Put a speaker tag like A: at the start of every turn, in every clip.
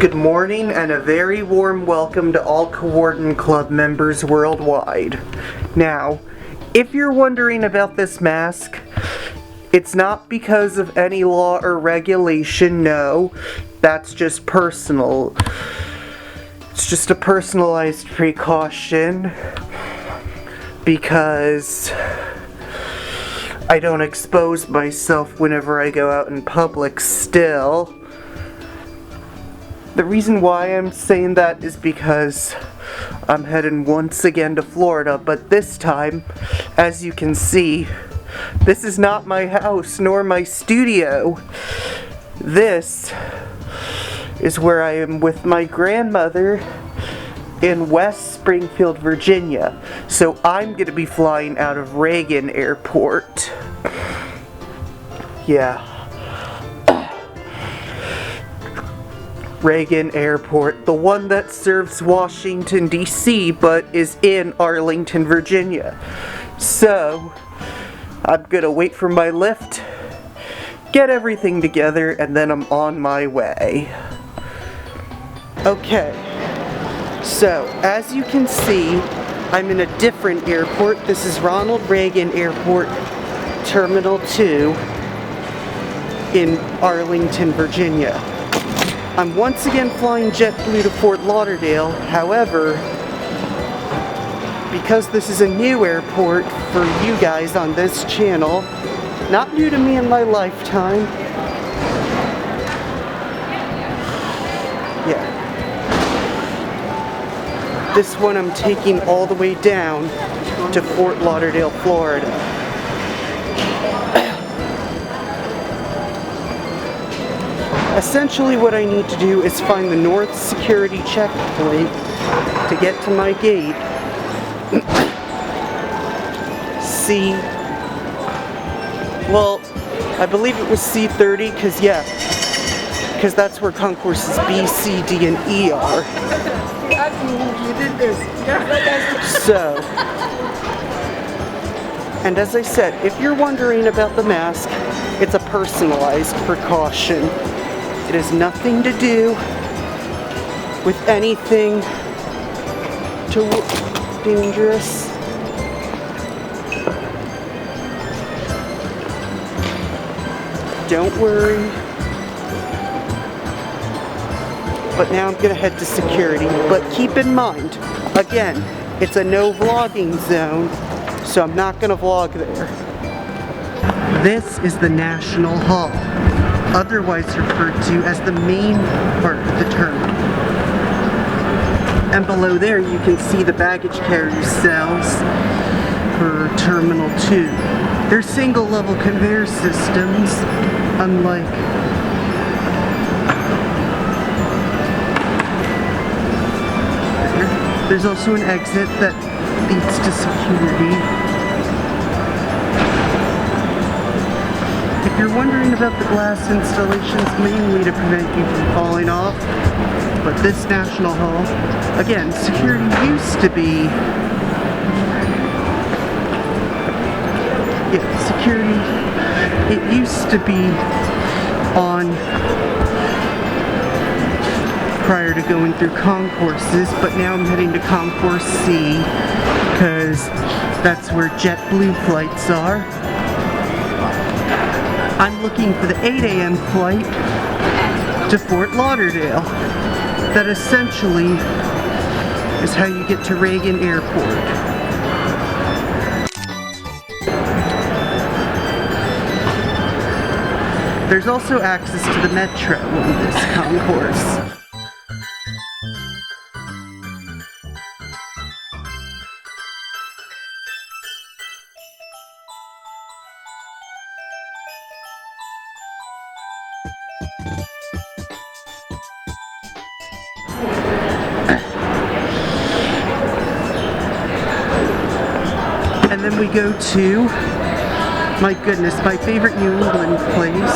A: Good morning and a very warm welcome to all Coordinclub members worldwide. Now, if you're wondering about this mask, it's not because of any law or regulation, no. That's just personal. It's just a personalized precaution because I don't expose myself whenever I go out in public still. The reason why I'm saying that is because I'm heading once again to Florida, but this time, as you can see, this is not my house nor my studio. This is where I am with my grandmother in West Springfield, Virginia. So I'm going to be flying out of Reagan Airport. Yeah. Reagan Airport, the one that serves Washington, D.C., but is in Arlington, Virginia. So, I'm gonna wait for my lift, get everything together, and then I'm on my way. Okay, so as you can see, I'm in a different airport. This is Ronald Reagan Airport, Terminal 2 in Arlington, Virginia. I'm once again flying JetBlue to Fort Lauderdale. However, because this is a new airport for you guys on this channel, not new to me in my lifetime. Yeah. This one I'm taking all the way down to Fort Lauderdale, Florida. Essentially what I need to do is find the North Security checkpoint to get to my gate. Well, I believe it was C30, because that's where concourses B, C, D, and E are. So, and as I said, if you're wondering about the mask, it's a personalized precaution. It has nothing to do with anything too dangerous. Don't worry. But now I'm gonna head to security. But keep in mind, again, it's a no vlogging zone, so I'm not gonna vlog there. This is the National Hall, otherwise referred to as the main part of the terminal. And below there you can see the baggage carrier cells for Terminal 2. They're single level conveyor systems, unlike there's also an exit that leads to security. If you're wondering about the glass installations, mainly to prevent you from falling off, but this National Hall, again, security used to be, it used to be on prior to going through concourses, but now I'm heading to Concourse C, because that's where JetBlue flights are. I'm looking for the 8 a.m. flight to Fort Lauderdale. That essentially is how you get to Reagan Airport. There's also access to the metro in this concourse. And then we go to, my goodness, my favorite New England place.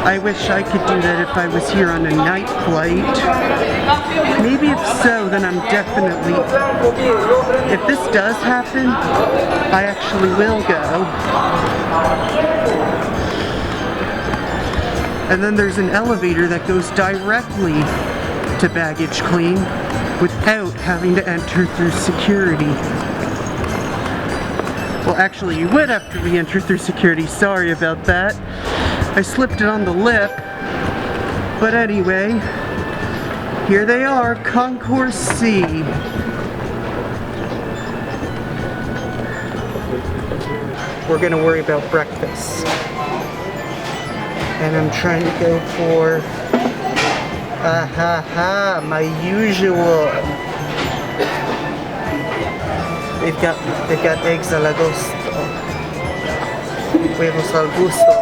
A: I wish I could do that if I was here on a night flight. Maybe if so, then I'm definitely, if this does happen, I actually will go. And then there's an elevator that goes directly to baggage claim without having to enter through security. Well, actually, you would have to re-enter through security. Sorry about that. I slipped it on the lip. But anyway, here they are, Concourse C. We're gonna worry about breakfast. And I'm trying to go for, my usual. They've got eggs al gusto. Huevos al gusto.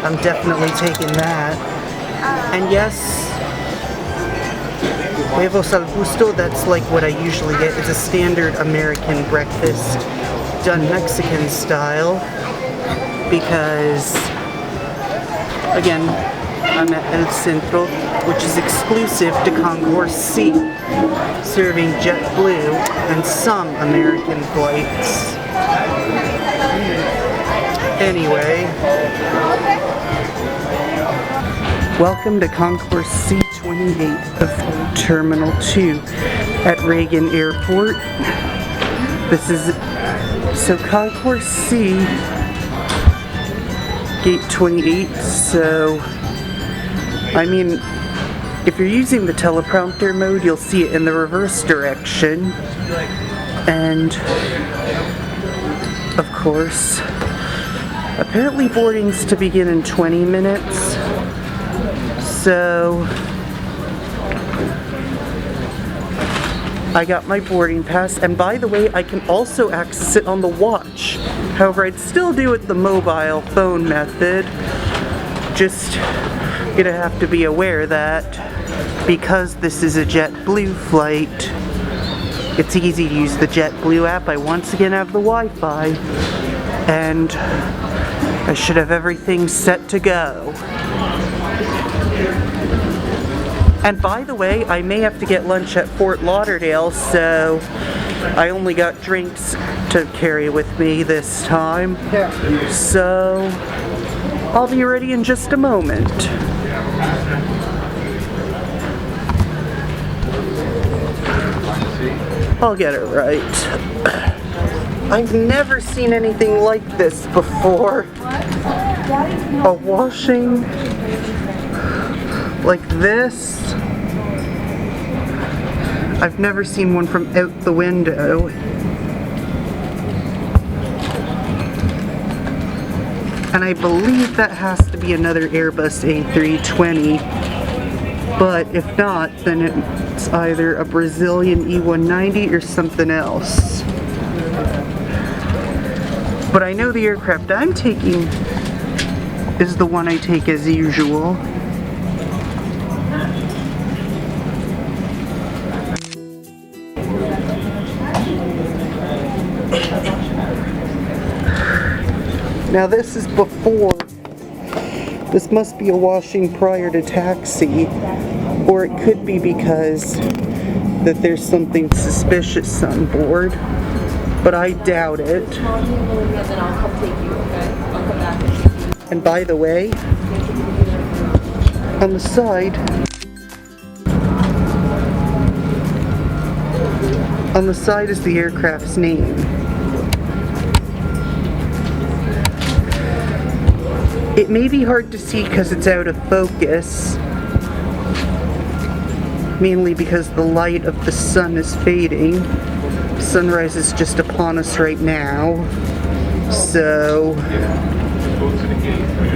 A: I'm definitely taking that. And yes, huevos al gusto, that's like what I usually get. It's a standard American breakfast done Mexican style because, again, I'm at El Centro, which is exclusive to Concourse C, serving JetBlue and some American flights. Anyway, welcome to Concourse C28 of Terminal 2 at Reagan Airport. This is, so Concourse C, Gate 28, so, I mean, if you're using the teleprompter mode, you'll see it in the reverse direction. And, of course, apparently boarding's to begin in 20 minutes. So, I got my boarding pass, and by the way, I can also access it on the watch. However, I'd still do it the mobile phone method. Just gonna have to be aware that because this is a JetBlue flight, it's easy to use the JetBlue app. I once again have the Wi-Fi, and I should have everything set to go. And by the way, I may have to get lunch at Fort Lauderdale, so I only got drinks to carry with me this time. So I'll be ready in just a moment. I'll get it right. I've never seen anything like this before. A washing like this. I've never seen one from out the window. And I believe that has to be another Airbus A320. But if not, then it's either a Brazilian E190 or something else. But I know the aircraft I'm taking is the one I take as usual. Now this is before, this must be a washing prior to taxi, or it could be because that there's something suspicious on board, but I doubt it. And by the way, on the side is the aircraft's name. It may be hard to see because it's out of focus, mainly because the light of the sun is fading. Sunrise is just upon us right now, so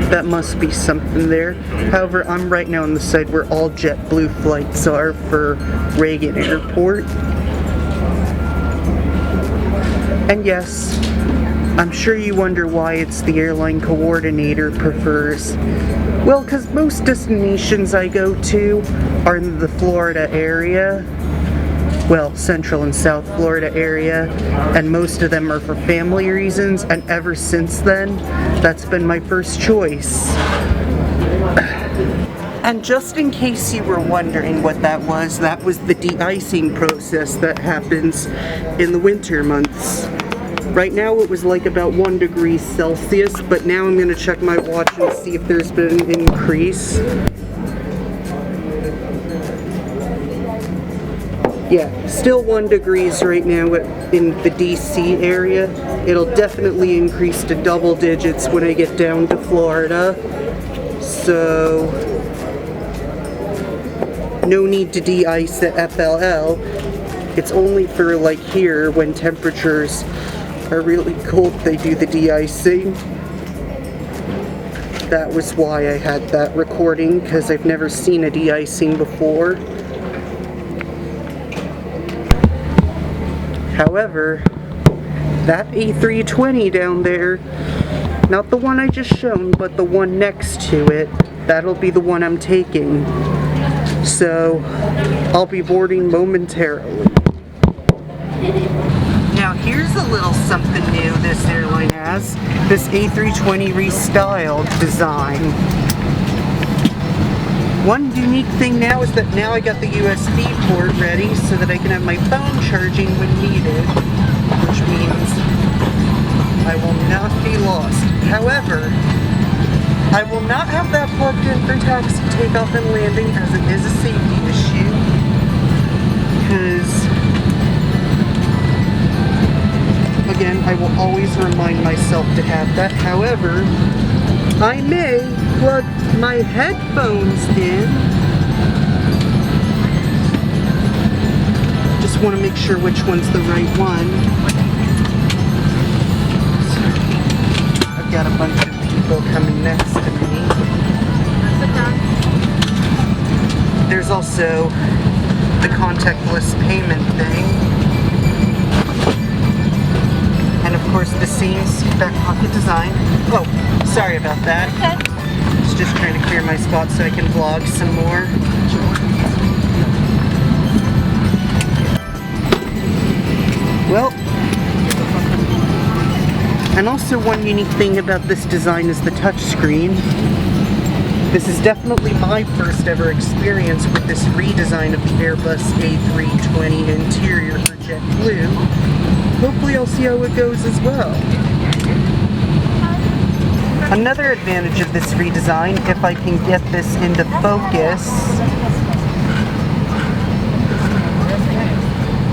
A: that must be something there. However, I'm right now on the side where all JetBlue flights are for Reagan Airport. And yes, I'm sure you wonder why it's the airline coordinator prefers. Well, because most destinations I go to are in the Florida area. Well, Central and South Florida area. And most of them are for family reasons. And ever since then, that's been my first choice. And just in case you were wondering what that was the de-icing process that happens in the winter months. Right now it was like about 1 degree Celsius, but now I'm going to check my watch and see if there's been an increase. Yeah, still 1 degrees right now in the DC area. It'll definitely increase to double digits when I get down to Florida. So, no need to de-ice at FLL. It's only for like here when temperatures are really cold they do the de-icing. That was why I had that recording, because I've never seen a de-icing before. However, that A320 down there, not the one I just shown, but the one next to it, that'll be the one I'm taking. So, I'll be boarding momentarily. Now here's a little something new this airline has. This A320 restyled design. One unique thing now is that now I got the USB port ready so that I can have my phone charging when needed, which means I will not be lost. However, I will not have that plugged in for taxi takeoff and landing, as it is a safety issue, because again, I will always remind myself to have that. However, I may plug my headphones in. Just want to make sure which one's the right one. I've got a bunch of people coming next to me. There's also the contactless payment thing. And of course the same back pocket design. Oh, sorry about that.
B: Okay.
A: Just trying to clear my spot so I can vlog some more. Well, and also one unique thing about this design is the touchscreen. This is definitely my first ever experience with this redesign of the Airbus A320 interior for JetBlue. Hopefully I'll see how it goes as well. Another advantage of this redesign, if I can get this into focus.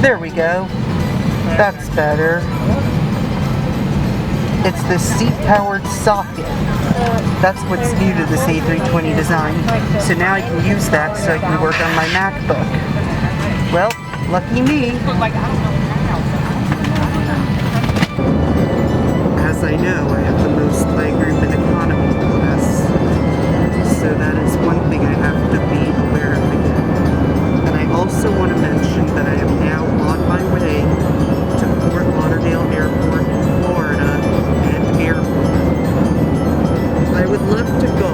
A: There we go. That's better. It's the seat-powered socket. That's what's new to this A320 design. So now I can use that so I can work on my MacBook. Well, lucky me. As I know, I have the most legroom in economy class. So that is one thing I have to be aware of again. And I also want to mention that I am now on my way to Fort Lauderdale Airport in Florida and airport. I would love to go,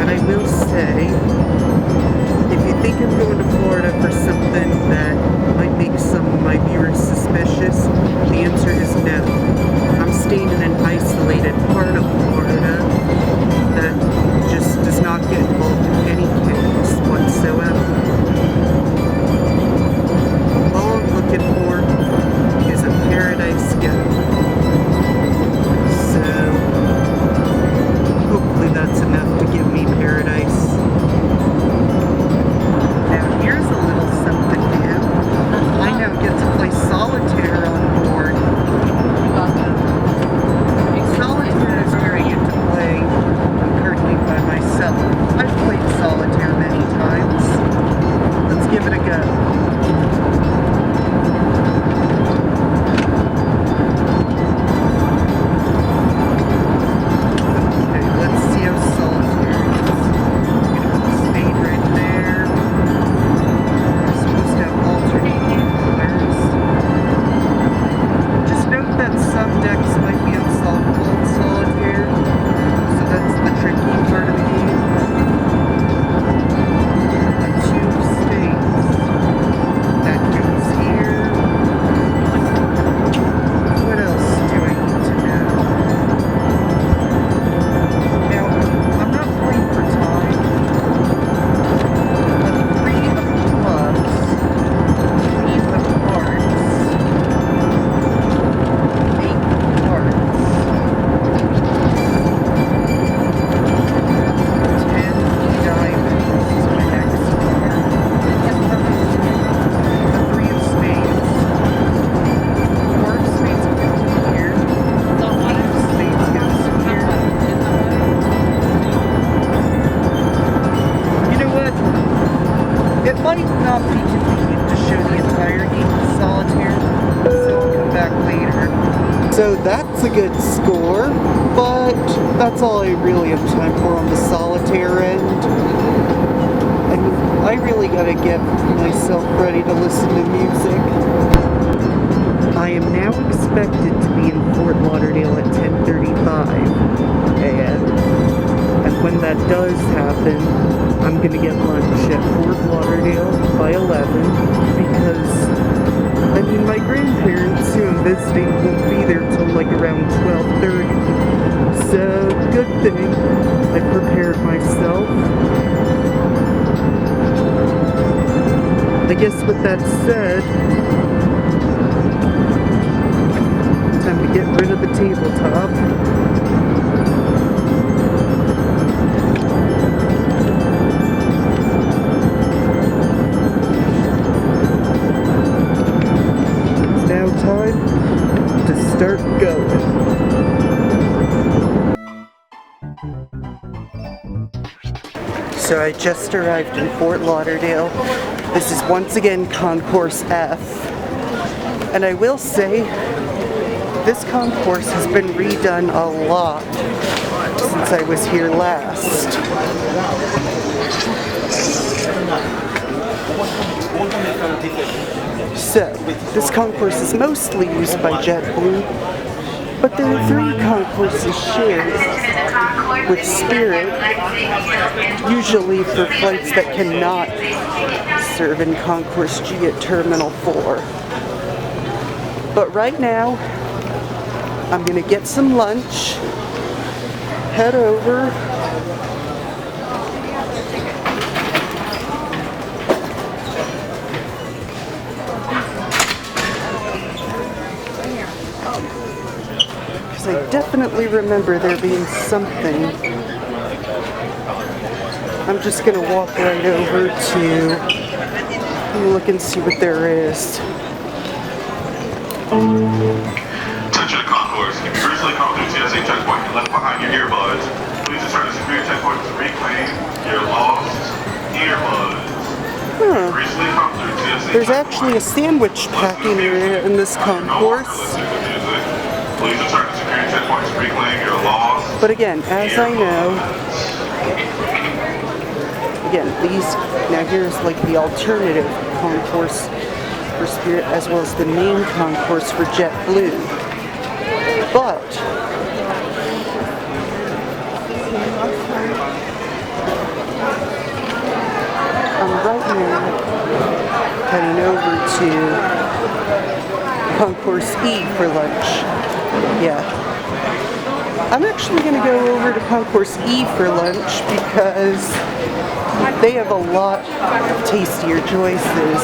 A: and I will say, if you think I'm going to Florida for something that might make some of my viewers suspicious, the answer is no. I'm staying in an isolated but that's all I really have time for on the solitaire end. I really gotta get myself ready to listen to music. I am now expected to be in Fort Lauderdale at 10:35 a.m. And when that does happen, I'm gonna get lunch at Fort Lauderdale by 11 because, I mean, my grandparents who I'm visiting won't be there till like around 12:30. So, good thing I prepared myself. I guess with that said, time to get rid of the tabletop. It's now time to start going. So I just arrived in Fort Lauderdale. This is once again Concourse F. And I will say, this concourse has been redone a lot since I was here last. So, this concourse is mostly used by JetBlue, but there are 3 concourses shared with Spirit, usually for flights that cannot serve in Concourse G at Terminal 4. But right now, I'm gonna get some lunch, head over, because I definitely remember there being something. I'm just gonna walk right over to look and see what there is.
B: Attention concourse, if you recently come through TSA checkpoint and left behind your earbuds, please return to security checkpoint to reclaim your lost earbuds. Recently come through TSA
A: There's actually a sandwich packing area in this concourse.
B: Please return to security checkpoint to reclaim your lost.
A: But again, as I know, now here's like the alternative concourse for Spirit as well as the main concourse for JetBlue. But I'm right now heading over to Concourse E for lunch. Yeah. I'm actually going to go over to Concourse E for lunch because they have a lot of tastier choices.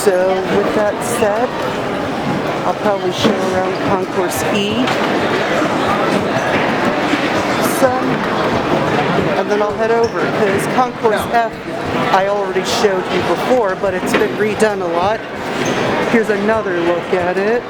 A: So with that said, I'll probably show around Concourse E some, and then I'll head over because Concourse F I already showed you before, but it's been redone a lot. Here's another look at it.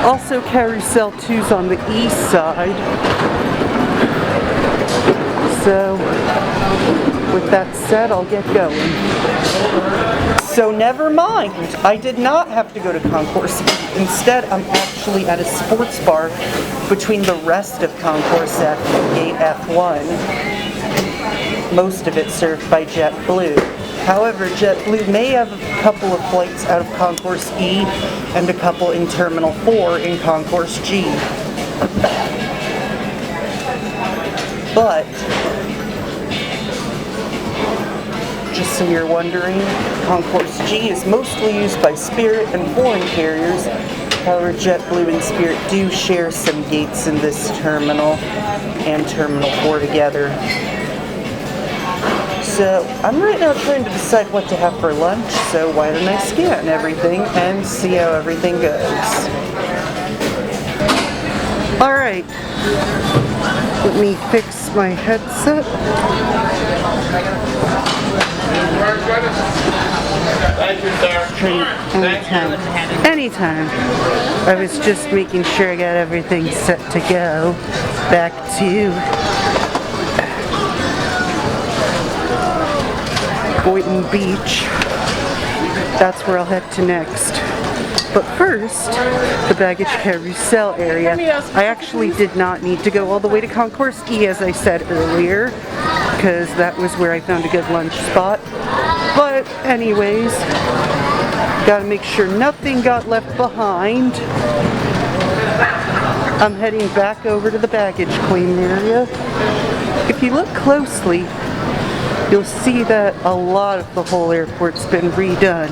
A: Also, Carousel 2's on the east side. So, with that said, I'll get going. So never mind, I did not have to go to Concourse E. Instead, I'm actually at a sports bar between the rest of Concourse F and Gate F1. Most of it served by JetBlue. However, JetBlue may have a couple of flights out of Concourse E and a couple in Terminal 4 in Concourse G. But, just so you're wondering, Concourse G is mostly used by Spirit and foreign carriers. However, JetBlue and Spirit do share some gates in this terminal and Terminal 4 together. So, I'm right now trying to decide what to have for lunch, so why don't I scan everything and see how everything goes. Alright, let me fix my headset.
B: Thank you, sir.
A: Anytime. I was just making sure I got everything set to go. Back to Boynton Beach. That's where I'll head to next. But first, the baggage carousel area. I actually did not need to go all the way to Concourse E, as I said earlier, because that was where I found a good lunch spot. But anyways, gotta make sure nothing got left behind. I'm heading back over to the baggage claim area. If you look closely, you'll see that a lot of the whole airport's been redone.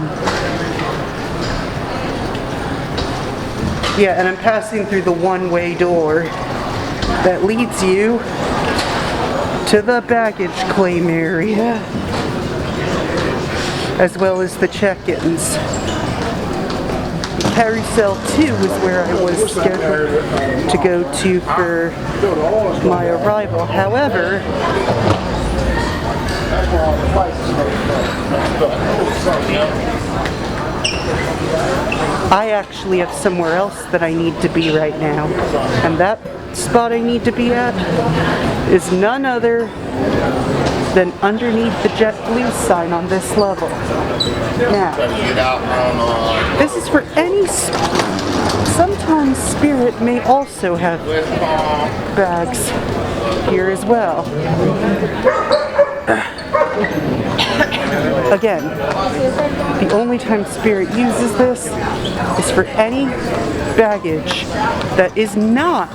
A: Yeah, and I'm passing through the one-way door that leads you to the baggage claim area, as well as the check-ins. Carousel 2 is where I was scheduled to go to for my arrival. However, I actually have somewhere else that I need to be right now. And that spot I need to be at is none other than underneath the JetBlue sign on this level. Now, this is for any, sometimes Spirit may also have bags here as well. Again, the only time Spirit uses this is for any baggage that is not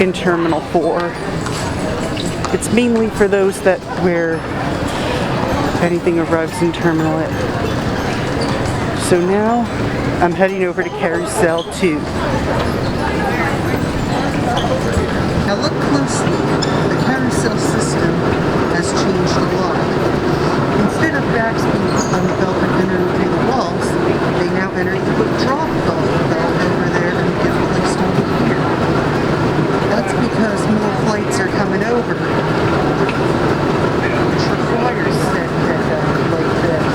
A: in Terminal 4. It's mainly for those that where anything arrives in Terminal 8. So now I'm heading over to Carousel 2. Now look closely. The carousel system has changed a lot. Instead of bags being put on the belt and entered through the walls, they now enter through a drop belt over there and get placed over here. That's because more flights are coming over, which requires said pickup like this.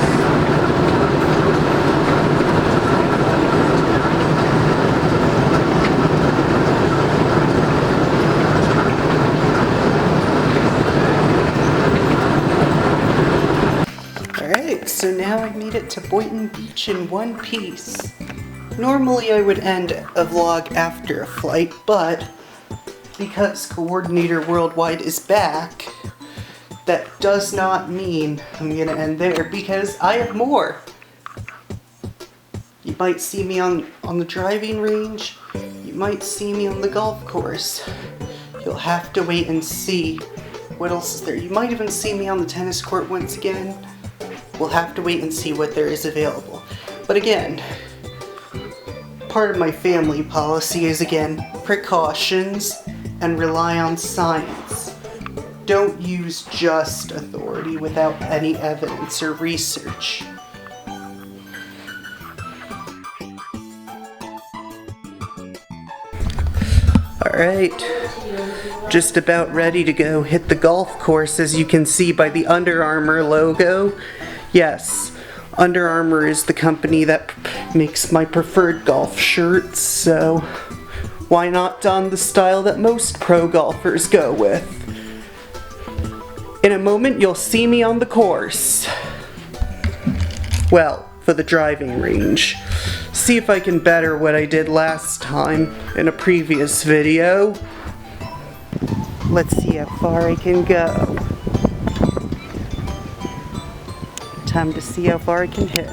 A: Alright, so now I made it to Boynton Beach in one piece. Normally I would end a vlog after a flight, but because Coordinator Worldwide is back, that does not mean I'm gonna end there, because I have more. You might see me on the driving range, you might see me on the golf course. You'll have to wait and see what else is there. You might even see me on the tennis court once again. We'll have to wait and see what there is available. But again, part of my family policy is, again, precautions and rely on science. Don't use just authority without any evidence or research. Alright, just about ready to go hit the golf course, as you can see by the Under Armour logo. Yes, Under Armour is the company that makes my preferred golf shirts, so why not don the style that most pro golfers go with? In a moment, you'll see me on the course. Well, for the driving range. See if I can better what I did last time in a previous video. Let's see how far I can go. Time to see how far I can hit.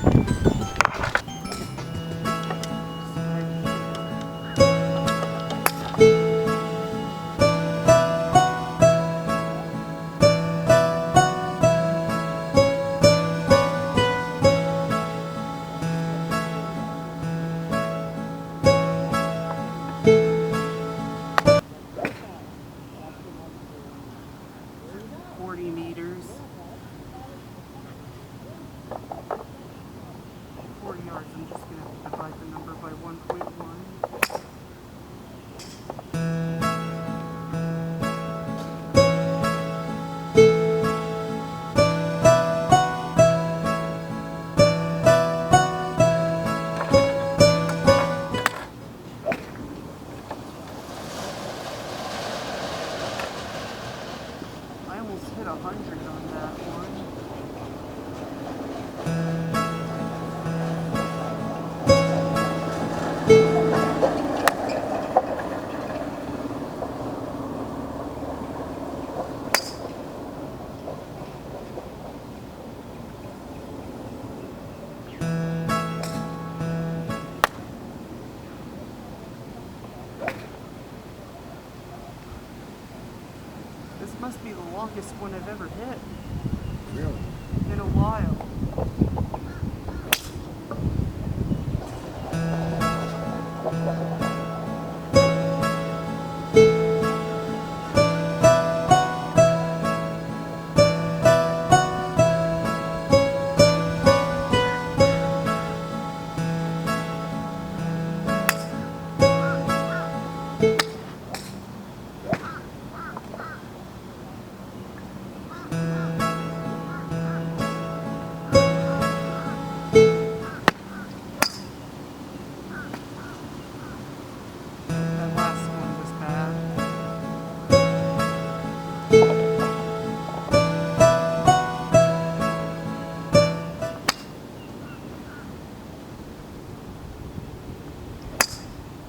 A: Meters. 40 yards. I'm just going to have to divide the number by 1.1. must be the longest one I've ever hit.
C: Really?
A: In a while. That last one was bad.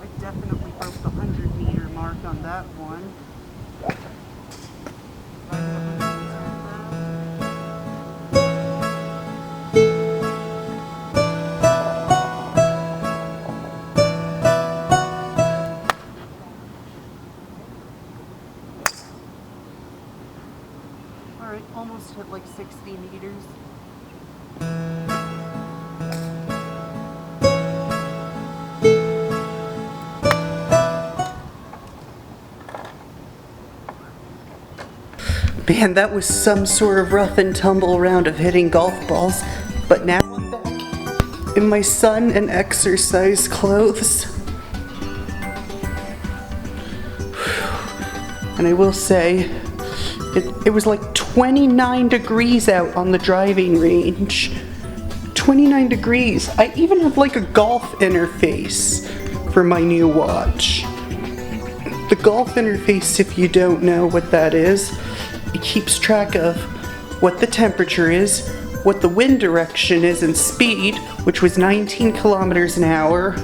A: I definitely broke the 100-meter mark on that one. Alright, almost hit like 60 meters. Man, that was some sort of rough and tumble round of hitting golf balls, but now I'm back in my sun and exercise clothes. And I will say, it was like 29 degrees out on the driving range. 29 degrees. I even have like a golf interface for my new watch. The golf interface, if you don't know what that is, it keeps track of what the temperature is, what the wind direction is and speed, which was 19 kilometers an hour,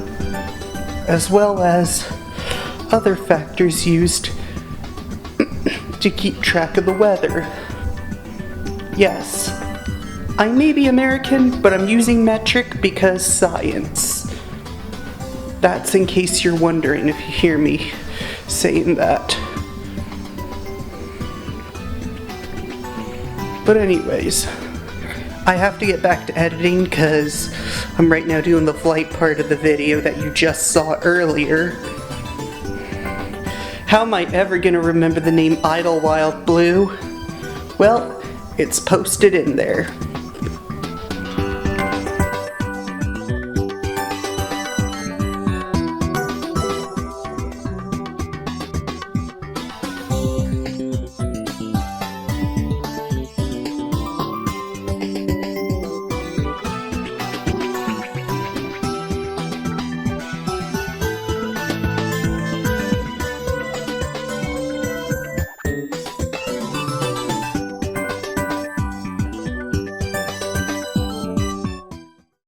A: as well as other factors used to keep track of the weather. Yes, I may be American, but I'm using metric because science. That's in case you're wondering if you hear me saying that. But anyways, I have to get back to editing because I'm right now doing the flight part of the video that you just saw earlier. How am I ever gonna remember the name Idlewild Blue? Well, it's posted in there.